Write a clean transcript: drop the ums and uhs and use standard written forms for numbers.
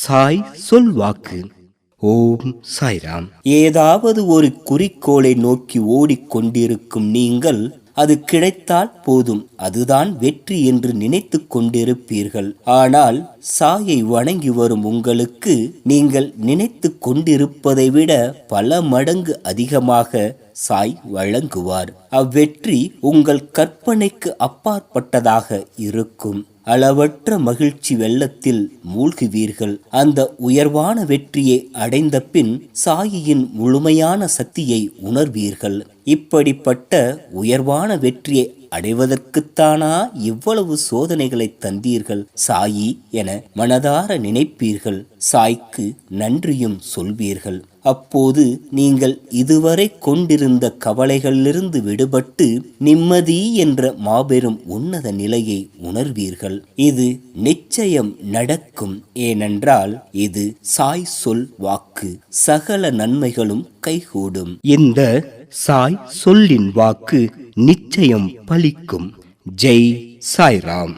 சாய் சொல்வாக்கு. ஓம் சாய்ராம். ஏதாவது ஒரு குறிக்கோளை நோக்கி ஓடிக்கொண்டிருக்கும் நீங்கள் அது கிடைத்தால் போதும், அதுதான் வெற்றி என்று நினைத்து கொண்டிருப்பீர்கள். ஆனால் சாயை வணங்கி வரும் உங்களுக்கு நீங்கள் நினைத்து கொண்டிருப்பதை விட பல மடங்கு அதிகமாக சாய் வழங்குவார். அவ்வெற்றி உங்கள் கற்பனைக்கு அப்பாற்பட்டதாக இருக்கும். அளவற்ற மகிழ்ச்சி வெள்ளத்தில் மூழ்குவீர்கள். அந்த உயர்வான வெற்றியை அடைந்த பின் சாயியின் முழுமையான சக்தியை உணர்வீர்கள். இப்படிப்பட்ட உயர்வான வெற்றியை அடைவதற்குத்தானா இவ்வளவு சோதனைகளை தந்தீர்கள் சாயி என மனதார நினைப்பீர்கள். சாய்க்கு நன்றியும் சொல்வீர்கள். அப்போது நீங்கள் இதுவரை கொண்டிருந்த கவலைகளிலிருந்து விடுபட்டு நிம்மதி என்ற மாபெரும் உன்னத நிலையை உணர்வீர்கள். இது நிச்சயம் நடக்கும். ஏனென்றால் இது சாய் சொல் வாக்கு. சகல நன்மைகளும் கைகூடும். இந்த சாய் சொல்லின் வாக்கு நிச்சயம் பலிக்கும். ஜெய் சாய்ராம்.